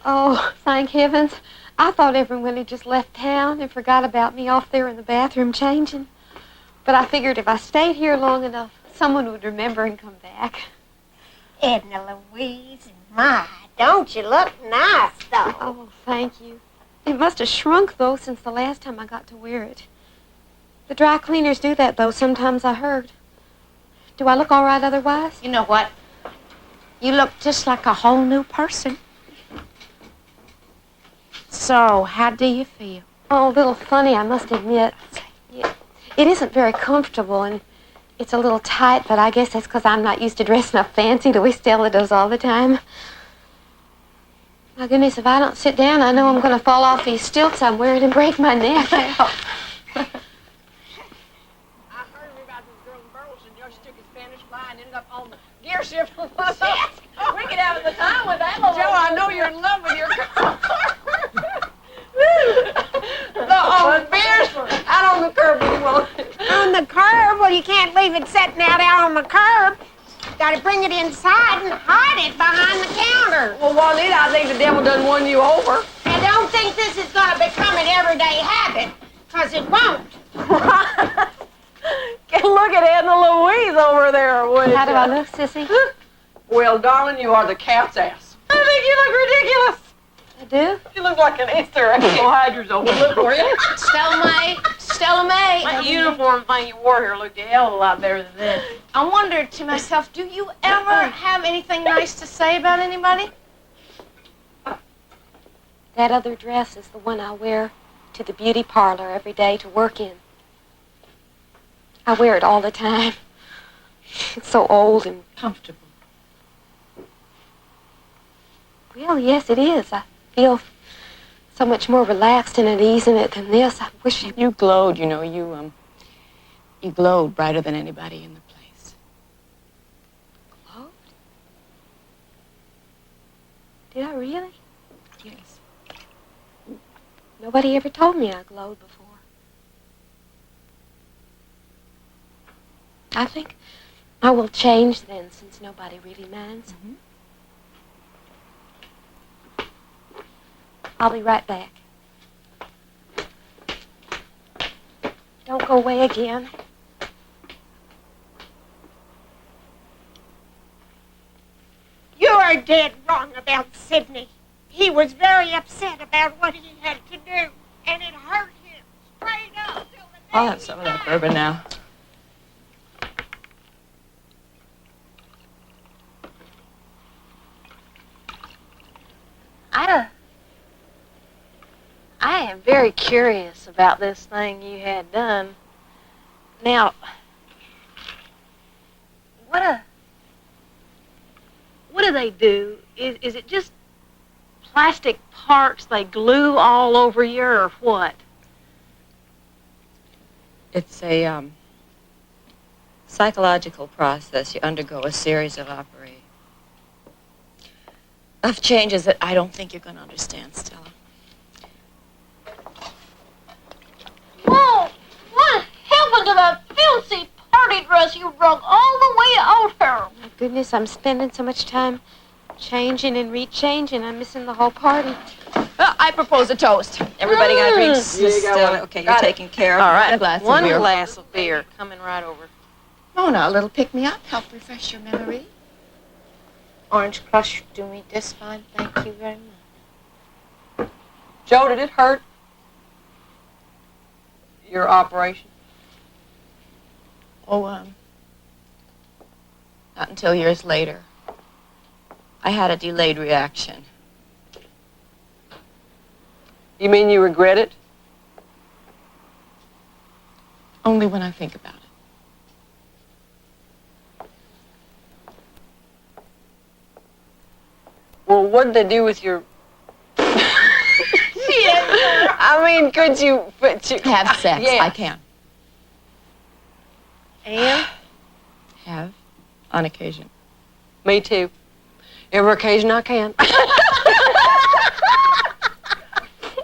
Oh, thank heavens. I thought everyone had just left town and forgot about me off there in the bathroom changing. But I figured if I stayed here long enough, someone would remember and come back. Edna Louise, my, don't you look nice, though. Oh, thank you. It must have shrunk, though, since the last time I got to wear it. The dry cleaners do that, though, sometimes I heard. Do I look all right otherwise? You know what? You look just like a whole new person. So, how do you feel? Oh, a little funny, I must admit. It isn't very comfortable, and it's a little tight, but I guess that's because I'm not used to dressing up fancy the way Stella does all the time. My goodness, if I don't sit down, I know I'm going to fall off these stilts I'm wearing and break my neck. I heard about this girl in Burleson. She took a Spanish fly and ended up on the gear shift. We could have the time with that little... Joe, I know you're in love with your car. The beer's out on the curb if you want. On the curb? Well, you can't leave it sitting out on the curb. Got to bring it inside and hide it behind the counter. Well, Juanita, I think the devil done won you over. I don't think this is going to become an everyday habit, because it won't. Look at Edna Louise over there, would you? How do I look, Sissy? Well, darling, you are the cat's ass. I think you look ridiculous. I do? You look like an Easter egg. Well, hide yours over. Look for you. Stella May. That uniform thing you wore here looked a hell of a lot better than this. I wondered to myself, do you ever have anything nice to say about anybody? That other dress is the one I wear to the beauty parlor every day to work in. I wear it all the time. It's so old and Comfortable. Well, yes, it is. I feel so much more relaxed and at ease in it than this. I wish You glowed, you know. You glowed brighter than anybody in the place. glowed. Did I really? Yes. Nobody ever told me I glowed before. I think I will change then, since nobody really minds. Mm-hmm. I'll be right back. Don't go away again. You are dead wrong about Sidney. He was very upset about what he had to do, and it hurt him straight up till the day I'll have some of that bourbon now. I am very curious about this thing you had done. Now, what do they do? Is it just plastic parts they glue all over you, or what? It's a psychological process. You undergo a series of changes that I don't think you're going to understand, Stella. Whoa! What happened to that fancy party dress you brought all the way out here? My goodness, I'm spending so much time changing and rechanging. I'm missing the whole party. Well, I propose a toast. Everybody got drinks? Yeah, you got Stella, one. okay, Got you're it. taking care of All right, a glass of one beer. glass of beer coming right over. Oh, no, a little pick-me-up, help refresh your memory. Orange Crush do me just fine, thank you very much. Joe, did it hurt? Your operation? Oh, not until years later. I had a delayed reaction. You mean you regret it? Only when I think about it. Well, what did they do with your... I mean, could you... Have sex, Yeah. I can. And? Have, on occasion. Me too. Every occasion I can.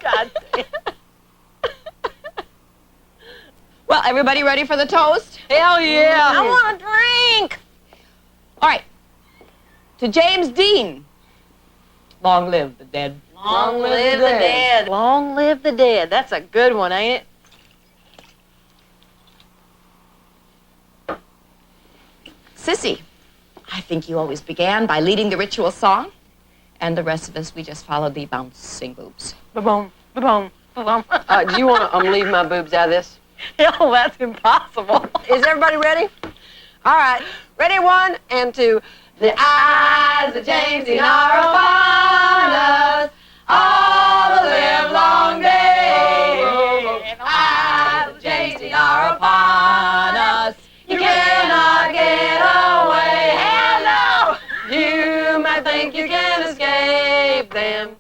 God damn. Well, everybody ready for the toast? Hell yeah. I want a drink! All right. To James Dean. Long live the dead. Long live the dead. Long live the dead. That's a good one, ain't it? Sissy, I think you always began by leading the ritual song, and the rest of us, we just followed the bouncing boobs. Ba-boom, ba-boom, ba-boom. Do you want to leave my boobs out of this? Hell, that's impossible. Is everybody ready? All right. Ready, 1 and 2. The eyes of James Dean are upon us all the live long day. The eyes of James Dean are upon us. You cannot get away. Hell no! You might think you can escape them.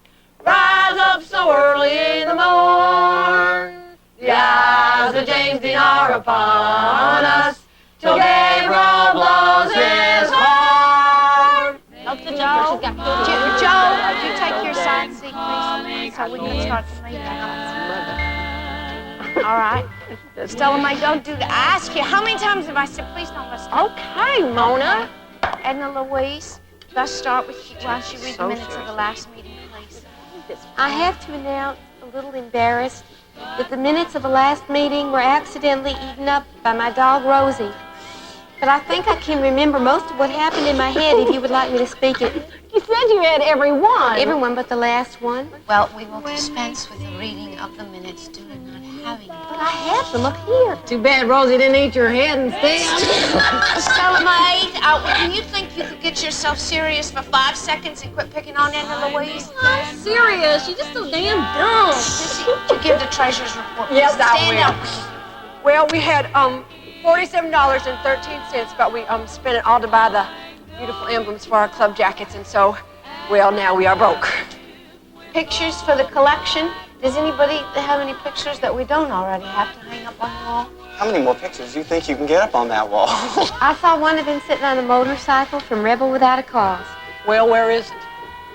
Rise up so early in the morn. The eyes of James Dean are upon us till Gabriel blows his horn. Up to Joe. Joe, would you take your side seat, please, so we can start the main balance? All right. Stella Mae, don't do that. I ask you, how many times have I said, please don't listen? Okay, Mona. Edna Louise, let's start with you. Why don't you read the minutes of the last meeting, please? I have to announce, a little embarrassed, that the minutes of the last meeting were accidentally eaten up by my dog, Rosie. But I think I can remember most of what happened in my head if you would like me to speak it. You said you had every one. Everyone but the last one. Well, we will dispense with the reading of the minutes due to not having them. But I have them up here. Too bad Rosie didn't eat your head instead. Stella Mae, can you think you could get yourself serious for 5 seconds and quit picking on Edna Louise? I'm serious. You're just so damn dumb. Sissy, would you give the treasurer's report? Yes, I Stand will. up. Well, we had $47.13, but we spent it all to buy the beautiful emblems for our club jackets, and so, well, now we are broke. Pictures for the collection. Does anybody have any pictures that we don't already have to hang up on the wall? How many more pictures do you think you can get up on that wall? I saw one of him sitting on a motorcycle from Rebel Without a Cause. Well, where is it?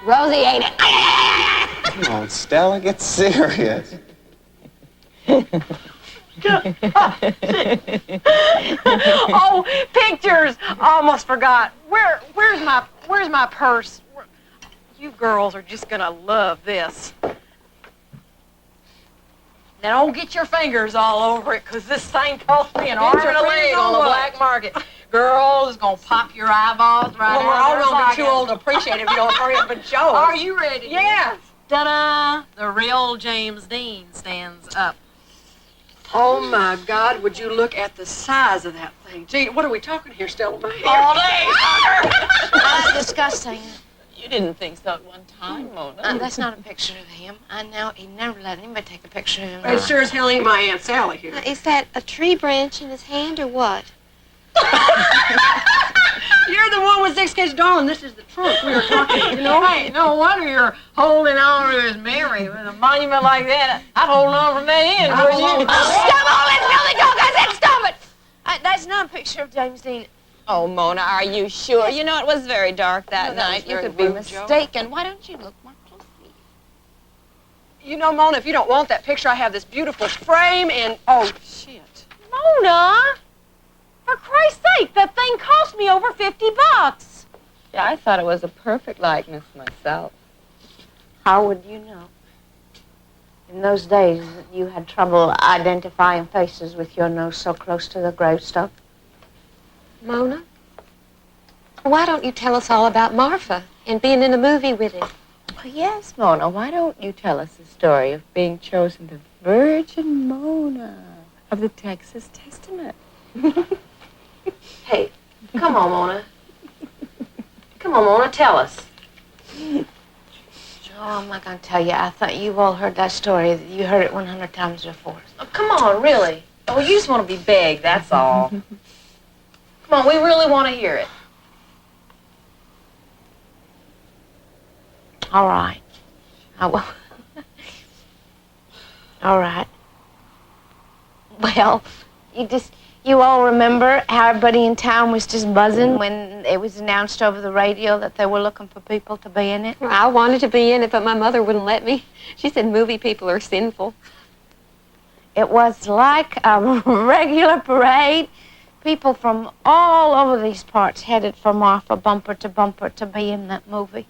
Rosie ate it. Come on, Stella, get serious. Oh, pictures! Almost forgot. Where's my purse? You girls are just gonna love this. Now don't get your fingers all over it, because this thing cost me an arm and a leg on the black market. Girls, it's gonna pop your eyeballs right out. Well, we're all gonna be too old to appreciate it if you don't hurry up and show us. Are you ready? Yes. Ta-da! The real James Dean stands up. Oh, my God, would you look at the size of that thing? Gee, what are we talking here, Stella Mae? All day, mother. That's disgusting. You didn't think so at one time, Mona. That's not a picture of him. I know he never let anybody take a picture of him. It sure as hell ain't my Aunt Sally here. Is that a tree branch in his hand or what? You're the one with 6 kids, darling. This is the trunk we were talking about. You know, hey, no wonder you're holding on to this Mary with a monument like that. I'd hold on from that end, wouldn't you? Stop all that filthy talk! I said stop it! That's not a picture of James Dean. Oh, Mona, are you sure? You know, it was very dark that night. You could be mistaken. Why don't you look more closely? You know, Mona, if you don't want that picture, I have this beautiful frame and... Oh, shit. Mona! For Christ's sake, that thing cost me over $50. Yeah, I thought it was a perfect likeness myself. How would you know? In those days, you had trouble identifying faces with your nose so close to the gravestone. Mona? Why don't you tell us all about Martha and being in a movie with him? Oh, yes, Mona. Why don't you tell us the story of being chosen the Virgin Mona of the Texas Testament? Hey, come on, Mona. Come on, Mona, tell us. Oh, I'm not going to tell you. I thought you all heard that story. You heard it 100 times before. Oh, come on, really. Oh, you just want to be big, that's all. Come on, we really want to hear it. All right. I will. All right. Well, you all remember how everybody in town was just buzzing when it was announced over the radio that they were looking for people to be in it? Well, I wanted to be in it, but my mother wouldn't let me. She said movie people are sinful. It was like a regular parade. People from all over these parts headed for Martha bumper to be in that movie.